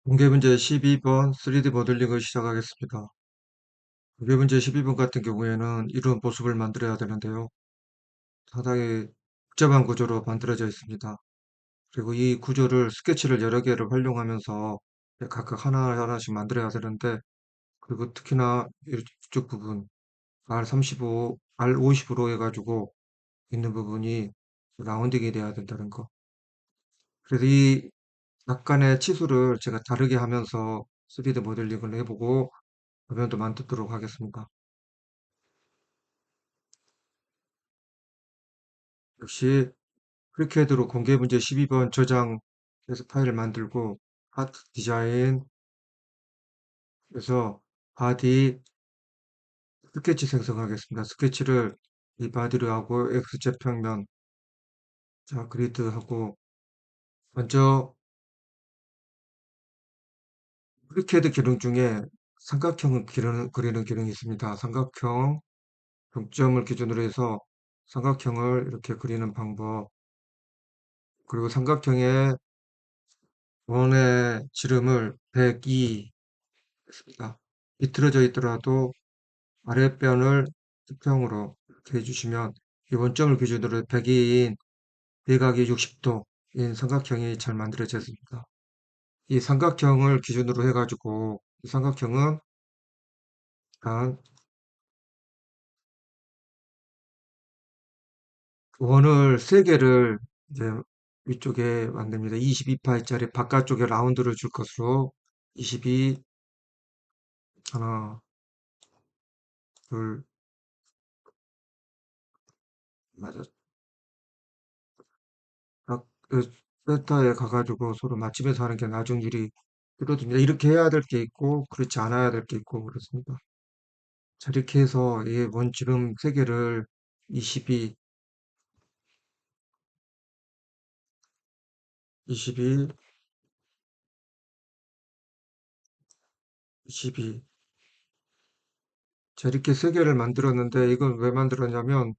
공개 문제 12번 3D 모델링을 시작하겠습니다. 공개 문제 12번 같은 경우에는 이런 모습을 만들어야 되는데요. 상당히 복잡한 구조로 만들어져 있습니다. 그리고 이 구조를 스케치를 여러 개를 활용하면서 각각 하나하나씩 만들어야 되는데, 그리고 특히나 이쪽 부분 R35, R50으로 해가지고 있는 부분이 라운딩이 돼야 된다는 거. 그래서 이 약간의 치수를 제가 다르게 하면서 3D 모델링을 해보고 화면도 만들도록 하겠습니다. 역시 프리캐드로 공개 문제 12번 저장해서 파일을 만들고 파트 디자인 에서 바디 스케치 생성하겠습니다. 스케치를 이 바디로 하고 X제 평면, 자 그리드하고, 먼저 프리캐드 기능 중에 삼각형을 그리는 기능이 있습니다. 삼각형 중점을 기준으로 해서 삼각형을 이렇게 그리는 방법, 그리고 삼각형의 원의 지름을 102 했습니다. 비틀어져 있더라도 아랫변을 수평으로 이렇게 해주시면 이 원점을 기준으로 100인 대각이 60도인 삼각형이 잘 만들어졌습니다. 이 삼각형을 기준으로 해가지고 이 삼각형은 한 원을 3개를 이제 위쪽에 만듭니다. 22파이짜리 바깥쪽에 라운드를 줄 것으로 22, 하나, 둘, 맞아. 그 센터에 가가지고 서로 맞추면서 하는 게 나중 일이 줄어듭니다. 이렇게 해야 될 게 있고 그렇지 않아야 될 게 있고 그렇습니다. 자, 이렇게 해서 이 원지름 3개를 22, 22, 22. 자, 이렇게 3개를 만들었는데 이건 왜 만들었냐면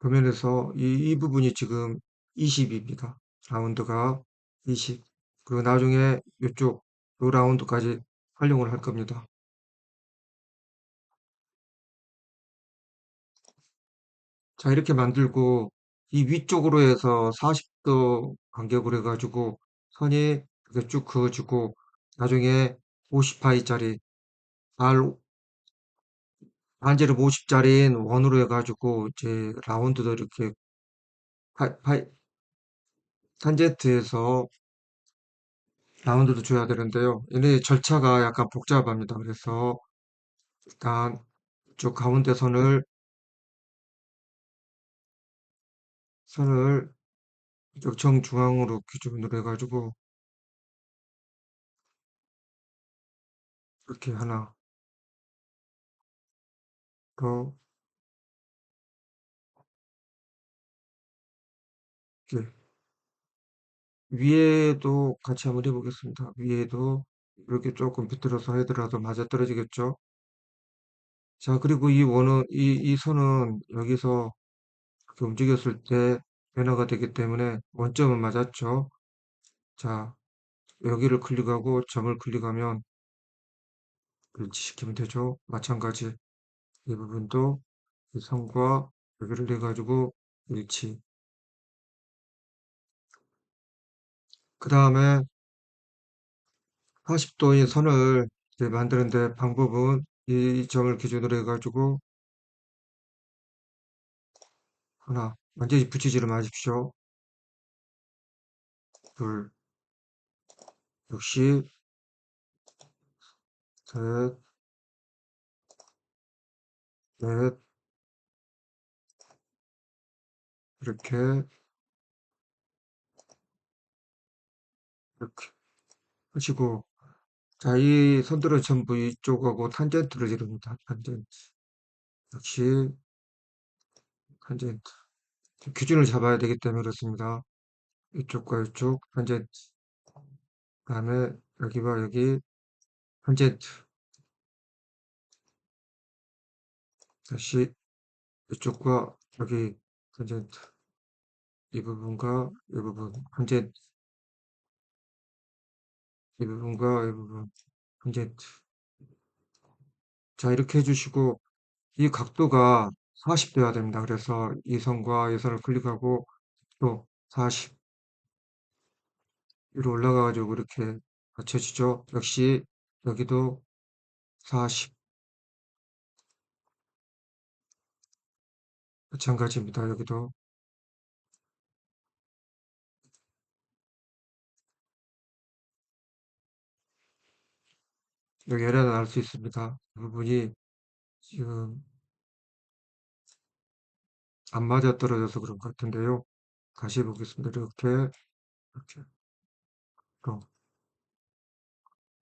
표면에서 이 부분이 지금 20입니다. 라운드가 20. 그리고 나중에 이쪽 요 라운드까지 활용을 할 겁니다. 자, 이렇게 만들고 이 위쪽으로 해서 40도 간격으로 해가지고 선이 이렇게 쭉 그어지고, 나중에 50파이짜리 R 반지름 50짜리인 원으로 해가지고 이제 라운드도 이렇게 파이 탄젠트에서 라운드도 줘야 되는데요. 얘네 절차가 약간 복잡합니다. 그래서 일단 이쪽 가운데 선을 이쪽 정중앙으로 기준으로 해가지고 이렇게 하나 더 이렇게 위에도 같이 한번 해보겠습니다. 위에도 이렇게 조금 비틀어서 하더라도 맞아떨어지겠죠. 자, 그리고 이 원은, 이 선은 여기서 이렇게 움직였을 때 변화가 되기 때문에 원점은 맞았죠. 자, 여기를 클릭하고 점을 클릭하면 일치시키면 되죠. 마찬가지 이 부분도 이 선과 여기를 해가지고 일치. 그 다음에 40도의 선을 이제 만드는데 방법은 이 점을 기준으로 해가지고 하나, 완전히 붙이지를 마십시오. 둘, 역시 셋, 넷, 이렇게 이렇게 하시고, 자, 이 선들은 전부 이쪽하고 탄젠트를 이룹니다. 탄젠트. 역시 탄젠트. 기준을 잡아야 되기 때문에 그렇습니다. 이쪽과 이쪽 탄젠트. 그 다음에 여기와 여기 탄젠트. 다시 이쪽과 여기 탄젠트. 이 부분과 이 부분 탄젠트. 이 부분과 이 부분 이제 자 이렇게 해 주시고 이 각도가 40 돼야 됩니다. 그래서 이 선과 이 선을 클릭하고 또 40 위로 올라가 가지고 이렇게 맞춰지죠. 역시 여기도 40 마찬가지입니다. 여기도 여기 에러가 날 수 있습니다. 이 부분이 지금 안 맞아떨어져서 그런 것 같은데요. 다시 해 보겠습니다. 이렇게 또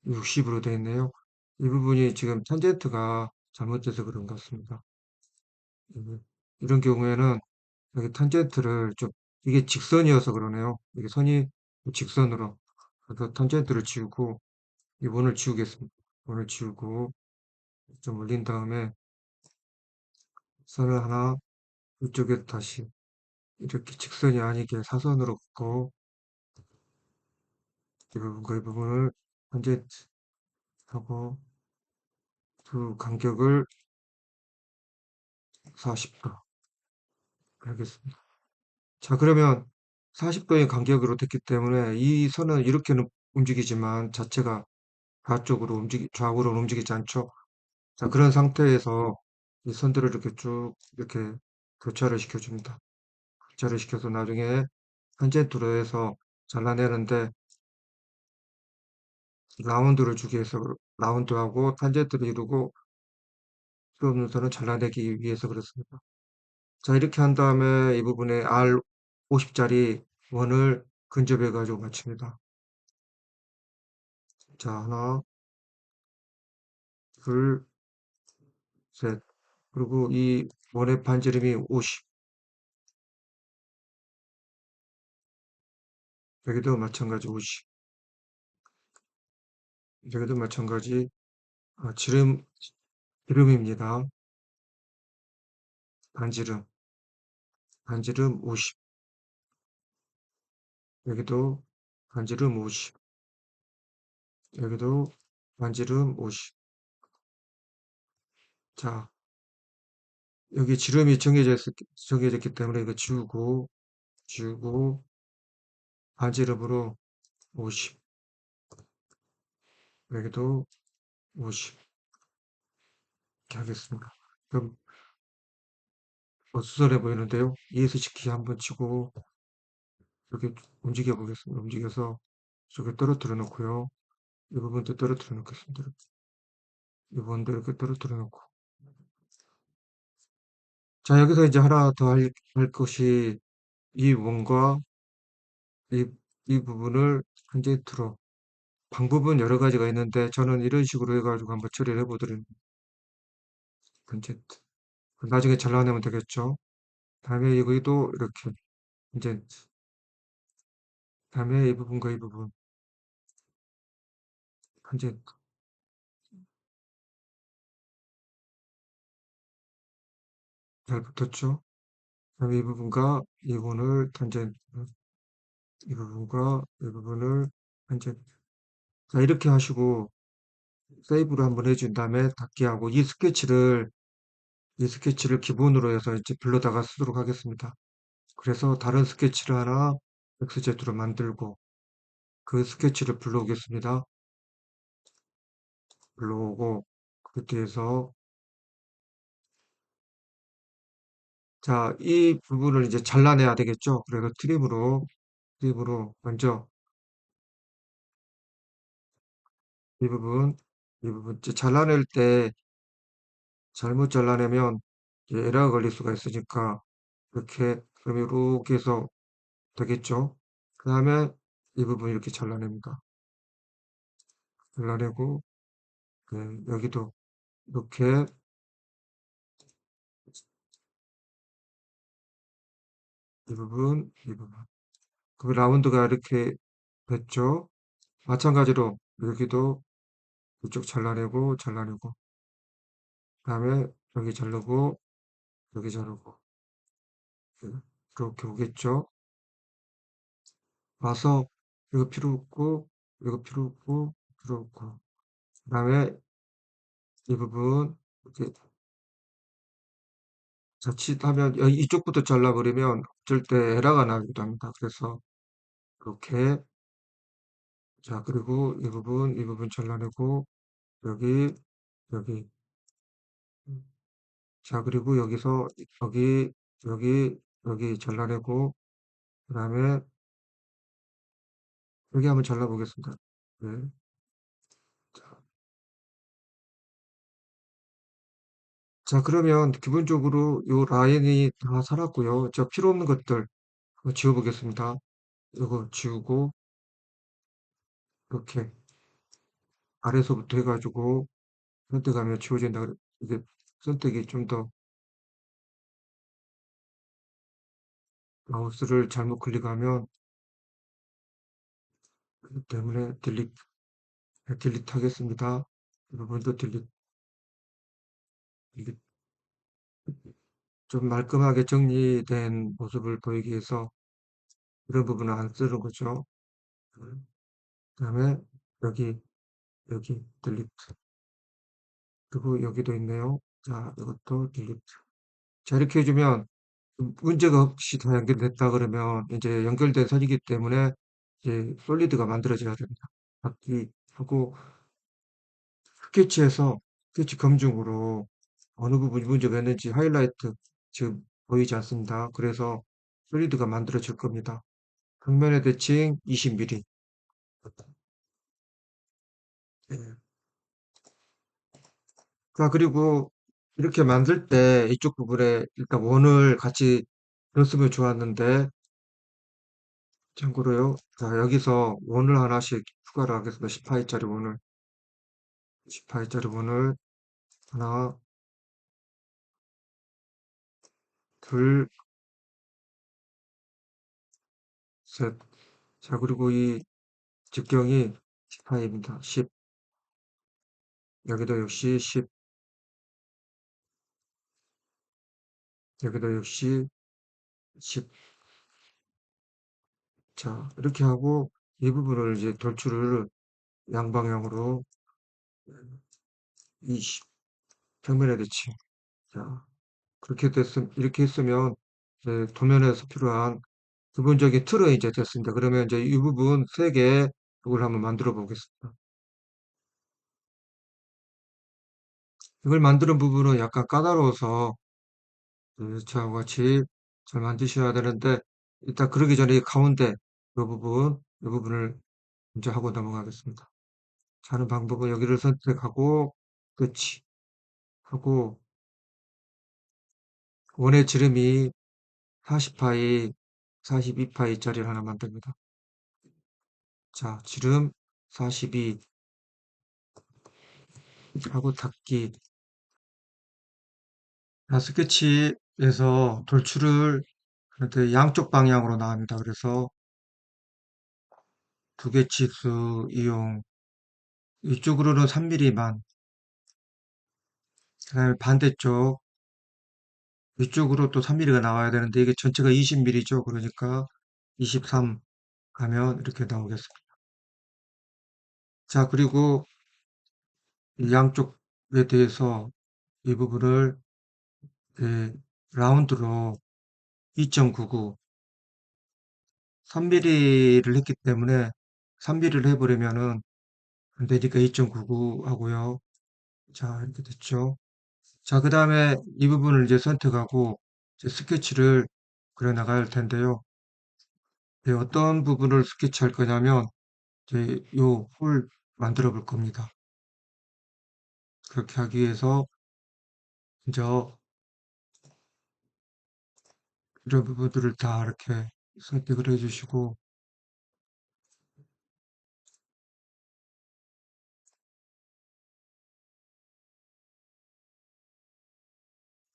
60 으로 되어 있네요. 이 부분이 지금 탄젠트가 잘못돼서 그런 것 같습니다. 이런 경우에는 여기 탄젠트를 좀 이게 직선이어서 그러네요. 이게 선이 직선으로 그래서 탄젠트를 지우고 이 원을 지우겠습니다. 원을 지우고 좀 올린 다음에 선을 하나 이쪽에 다시 이렇게 직선이 아니게 사선으로 긋고 이 부분과 이 부분을 탄젠트하고 두 간격을 40도 하겠습니다. 자 그러면 40도의 간격으로 됐기 때문에 이 선은 이렇게는 움직이지만 자체가 좌쪽으로 좌우로 움직이지 않죠. 자 그런 상태에서 이 선들을 이렇게 쭉 이렇게 교차를 시켜줍니다. 교차를 시켜서 나중에 탄젠트로 해서 잘라내는데 라운드를 주기 위해서 라운드하고 탄젠트를 이루고 필요 없는 선을 잘라내기 위해서 그렇습니다. 자 이렇게 한 다음에 이 부분에 R 50짜리 원을 근접해 가지고 맞춥니다. 자 하나 둘 셋 그리고 이 원의 반지름이 50 여기도 마찬가지 50 여기도 마찬가지 지름입니다. 반지름 50 여기도 반지름 50 여기도 반지름 50 자 여기 지름이 정해졌기 때문에 이거 지우고 반지름으로 50 여기도 50 이렇게 하겠습니다. 그럼 수선해 보이는데요. ESC 키 한번 치고 이렇게 움직여 보겠습니다. 움직여서 저기 떨어뜨려 놓고요. 이 부분도 떨어뜨려 놓겠습니다. 이 부분도 이렇게 떨어뜨려 놓고 자 여기서 이제 하나 더 할 것이 이 원과 이, 이 부분을 탄젠트로 방법은 여러 가지가 있는데 저는 이런 식으로 해가지고 한번 처리를 해보도록 탄젠트 나중에 잘라내면 되겠죠. 다음에 여기도 이렇게 이제 다음에 이 부분과 이 부분 탄젠트 잘 붙었죠. 다음에 이 부분과 이 부분을 탄젠트 이 부분과 이 부분을 탄젠트 자 이렇게 하시고 세이브를 한번 해준 다음에 닫기 하고 이 스케치를 기본으로 해서 이제 불러다가 쓰도록 하겠습니다. 그래서 다른 스케치를 하나 XZ로 만들고 그 스케치를 불러오겠습니다. 불러오고 그렇게 해서 자, 이 부분을 이제 잘라내야 되겠죠. 그래서 트림으로 먼저 이 부분, 이 부분 이제 잘라낼 때 잘못 잘라내면 이제 에러가 걸릴 수가 있으니까 이렇게 그럼 이렇게 해서 되겠죠. 그 다음에 이 부분 이렇게 잘라냅니다. 잘라내고 여기도 이렇게 이 부분 그 라운드가 이렇게 됐죠. 마찬가지로 여기도 이쪽 잘라내고 그다음에 여기 자르고 여기 자르고 이렇게 오겠죠. 와서 이거 필요 없고 이거 필요 없고. 그 다음에 이 부분, 이렇게 자칫하면 이쪽부터 잘라버리면 어쩔 때 에러가 나기도 합니다. 그래서 이렇게, 자, 그리고 이 부분 잘라내고, 여기, 여기. 자, 그리고 여기서, 여기, 여기 잘라내고, 그 다음에 여기 한번 잘라보겠습니다. 네. 자, 그러면 기본적으로 요 라인이 다 살았고요. 자, 필요 없는 것들 한번 지워보겠습니다. 이거 지우고, 이렇게 아래서부터 해가지고 선택하면 지워진다. 이게 선택이 좀 더 마우스를 잘못 클릭하면 그렇기 때문에 딜리트 하겠습니다. 이 부분도 딜리트. 좀 말끔하게 정리된 모습을 보이기 위해서 이런 부분은 안 쓰는 거죠. 그 다음에 여기, 딜리트. 그리고 여기도 있네요. 자, 이것도 딜리트. 자, 이렇게 해주면 문제가 없이 다 연결됐다 그러면 이제 연결된 선이기 때문에 이제 솔리드가 만들어져야 됩니다. 받기 하고 스케치에서 스케치 검증으로 어느 부분이 문제가 있는지 하이라이트 지금 보이지 않습니다. 그래서 솔리드가 만들어질 겁니다. 평면의 대칭 20mm. 예. 자, 그리고 이렇게 만들 때 이쪽 부분에 일단 원을 같이 넣었으면 좋았는데 참고로요. 자, 여기서 원을 하나씩 추가를 하겠습니다. 10파이짜리 원을. 10파이짜리 원을 하나, 둘, 셋. 자, 그리고 이 직경이 10파이입니다. 10. 여기도 역시 10. 여기도 역시 10. 자, 이렇게 하고 이 부분을 이제 돌출을 양방향으로 20. 평면에 대칭. 자, 이렇게 했으면 이제 도면에서 필요한 기본적인 틀은 이제 됐습니다. 그러면 이제 이 부분 3개 이걸 한번 만들어 보겠습니다. 이걸 만드는 부분은 약간 까다로워서 저하고 같이 잘 만드셔야 되는데 일단 그러기 전에 이 가운데 이 부분을 먼저 하고 넘어가겠습니다. 하는 방법은 여기를 선택하고 끝이 하고 원의 지름이 40파이, 42파이짜리를 하나 만듭니다. 자, 지름 42 하고 닫기. 자, 스케치에서 돌출을 그런데 양쪽 방향으로 나갑니다. 그래서 두 개 치수 이용. 이쪽으로는 3mm만. 그 다음에 반대쪽 이쪽으로 또 3mm가 나와야 되는데 이게 전체가 20mm죠. 그러니까 23 가면 이렇게 나오겠습니다. 자, 그리고 이 양쪽에 대해서 이 부분을 라운드로 2.99 3mm를 했기 때문에 3mm를 해버리면은 안 되니까 2.99 하고요. 자, 이렇게 됐죠. 자, 그 다음에 이 부분을 이제 선택하고 이제 스케치를 그려 나갈 텐데요. 네, 어떤 부분을 스케치할 거냐면 이제 요 홀 만들어 볼 겁니다. 그렇게 하기 위해서 먼저 이런 부분들을 다 이렇게 선택을 해주시고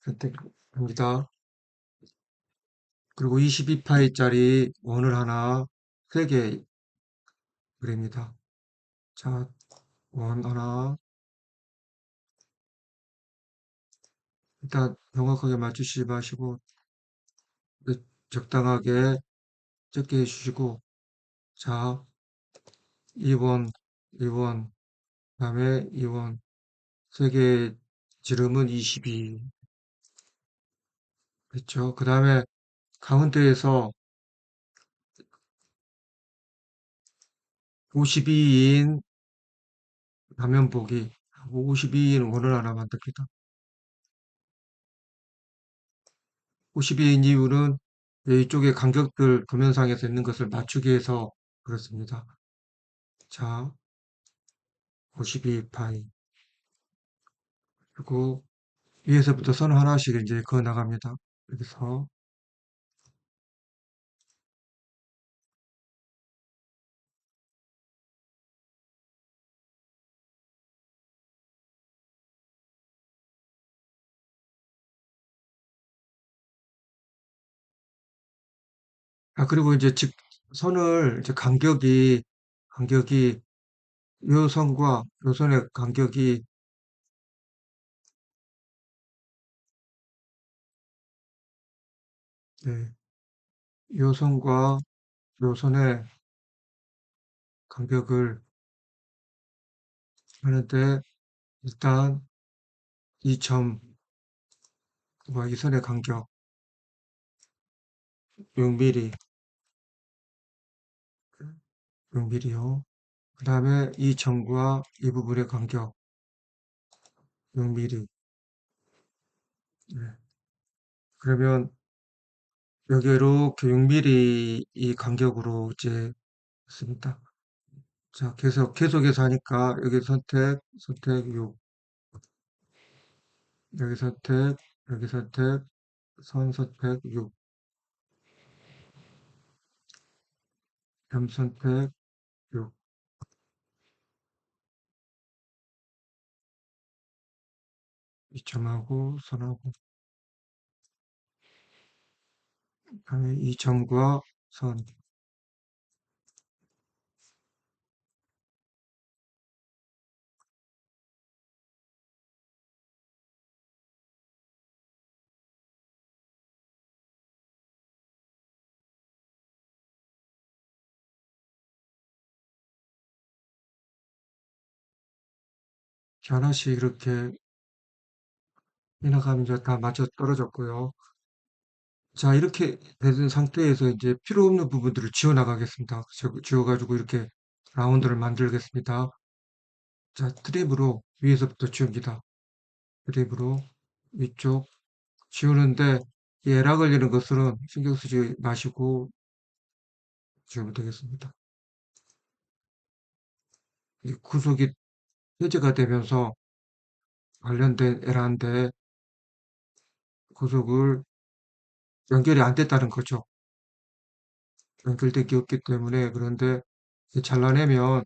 선택합니다. 그리고 22파이짜리 원을 하나 3개 그립니다. 자, 원 하나 일단 정확하게 맞추시지 마시고 적당하게 적게 해주시고 자, 2원, 2원, 그다음에 2원. 세 개의 지름은 22. 그렇죠. 그다음에 가운데에서 52인 가면 보기, 52인 원을 하나 만듭니다. 52인 이유는 이쪽에 간격들 도면상에서 있는 것을 맞추기 위해서 그렇습니다. 자, 52파이. 그리고 위에서부터 선 하나씩 이제 그어 나갑니다. 여기서. 그리고 이제 선을, 이제 간격이, 요 선과 요 선의 간격이, 네, 요 선과 요 선의 간격을 하는데, 일단 이 점과 이 선의 간격, 6mm, 6mm요. 그 다음에 이 점과 이 부분의 간격, 6mm. 네. 그러면 여기 이렇게 6mm 이 간격으로 이제 있습니다. 자, 계속해서 하니까 여기 선택 6, 여기 선택, 선 선택 6, 점 선택 6, 이 점하고 선하고, 그다음에 이 점과 선. 하나씩 이렇게 해나가면 이제 다 맞아 떨어졌고요. 자, 이렇게 된 상태에서 이제 필요 없는 부분들을 지워 나가겠습니다. 지워가지고 이렇게 라운드를 만들겠습니다. 자, 트립으로 위에서부터 지웁니다. 트립으로 위쪽 지우는데 이 에라 걸리는 것은 신경 쓰지 마시고 지우면 되겠습니다. 이 구속이 해제가 되면서 관련된 에라인데 구속을 연결이 안 됐다는 거죠. 연결된 게 없기 때문에. 그런데 잘라내면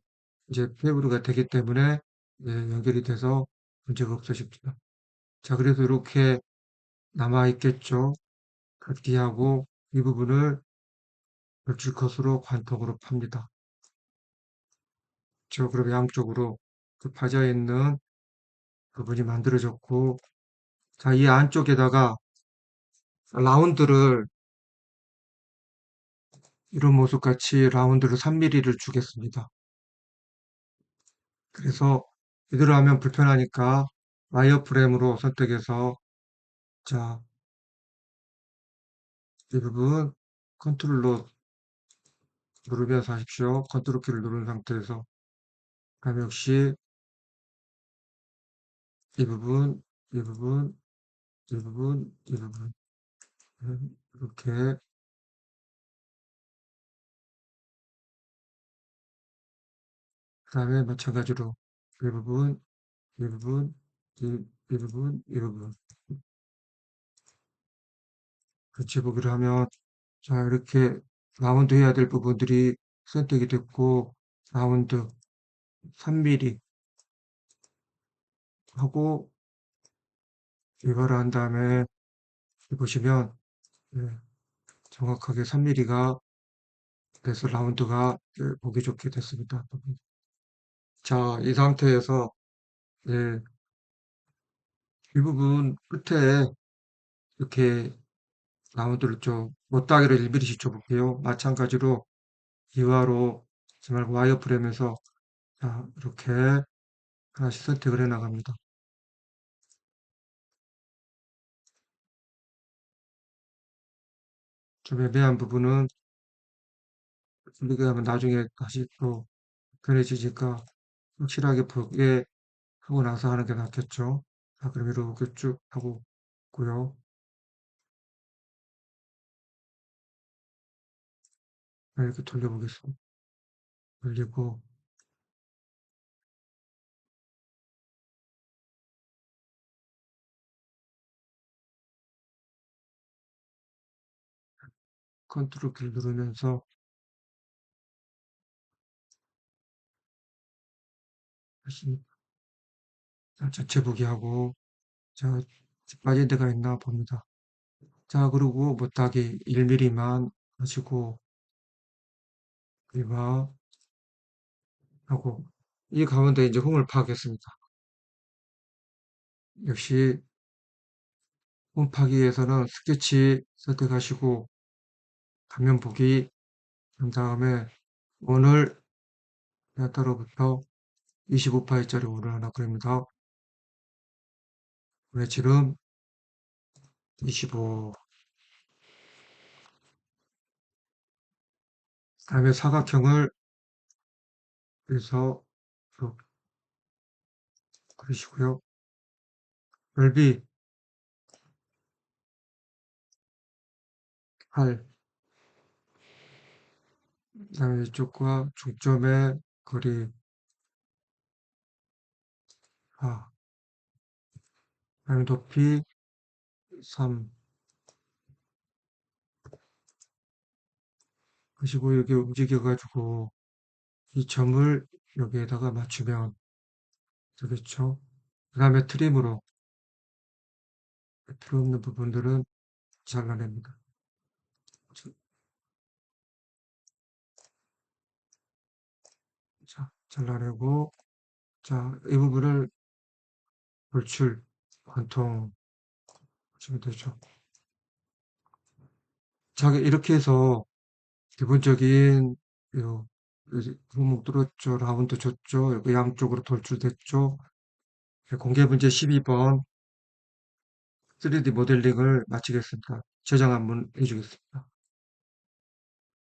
이제 페이브르가 되기 때문에 연결이 돼서 문제가 없어집니다. 자, 그래서 이렇게 남아 있겠죠. 각기하고 이 부분을 걸출컷으로 관통으로 팝니다. 저 그럼 양쪽으로 그 파져 있는 부분이 만들어졌고, 자, 이 안쪽에다가 라운드를, 이런 모습 같이 라운드를 3mm를 주겠습니다. 그래서 이대로 하면 불편하니까 와이어프레임으로 선택해서, 자, 이 부분 컨트롤로 누르면서 하십시오. 컨트롤 키를 누른 상태에서. 그다음에 역시 이 부분, 이 부분, 이 부분, 이 부분. 이렇게. 그 다음에 마찬가지로 이 부분, 이 부분, 이 부분, 이 부분. 같이 보기를 하면, 자, 이렇게 라운드 해야 될 부분들이 선택이 됐고, 라운드 3mm 하고 이거를 한 다음에 보시면, 예, 정확하게 3mm가 돼서 라운드가 보기 좋게 됐습니다. 자, 이 상태에서 예, 이 부분 끝에 이렇게 라운드를 좀 못따기를 1mm씩 줘볼게요. 마찬가지로 이화로 말고 와이어프레임에서 자, 이렇게 하나씩 선택을 해 나갑니다. 좀 애매한 부분은 클릭하면 나중에 다시 또 편해지니까 확실하게 보게 하고 나서 하는 게 낫겠죠. 자, 그럼 이렇게 쭉 하고 있고요. 이렇게 돌려보겠습니다. 돌리고 컨트롤 키를 누르면서 다시 전체 보기 하고 자, 빠진 데가 있나 봅니다. 자, 그리고 못하게 1mm만 하시고 이와 하고 이 가운데 이제 홈을 파악했습니다. 역시 홈 파기 위해서는 스케치 선택하시고 가면 보기 그 다음에 오늘 따로부터 25파일짜리 오늘 하나 그립니다. 왜 지금 25 다음에 사각형을 그래서 이렇게 그리시고요. 넓이 8 그다음에 이쪽과 중점의 거리 4 그다음에 높이 3 그리고 여기 움직여 가지고 이 점을 여기에다가 맞추면 되겠죠. 그 다음에 트림으로 필요 없는 부분들은 잘라냅니다. 자, 잘라내고 자, 이 부분을 돌출 관통 하시면 되죠. 자, 이렇게 해서 기본적인 요 구멍 뚫었죠. 라운드 줬죠. 여기 양쪽으로 돌출됐죠. 공개 문제 12번 3D 모델링을 마치겠습니다. 저장 한번 해주겠습니다.